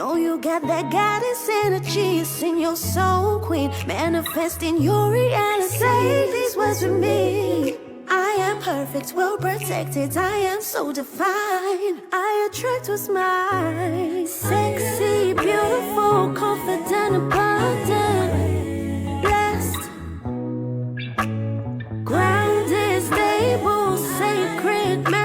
Know you got that goddess energy, it's in your soul, queen. Manifesting your reality. Say these words with me. I am perfect, well protected, I am so divine. I attract what's mine. Sexy, beautiful, confident, abundant, blessed, grounded, stable, sacred.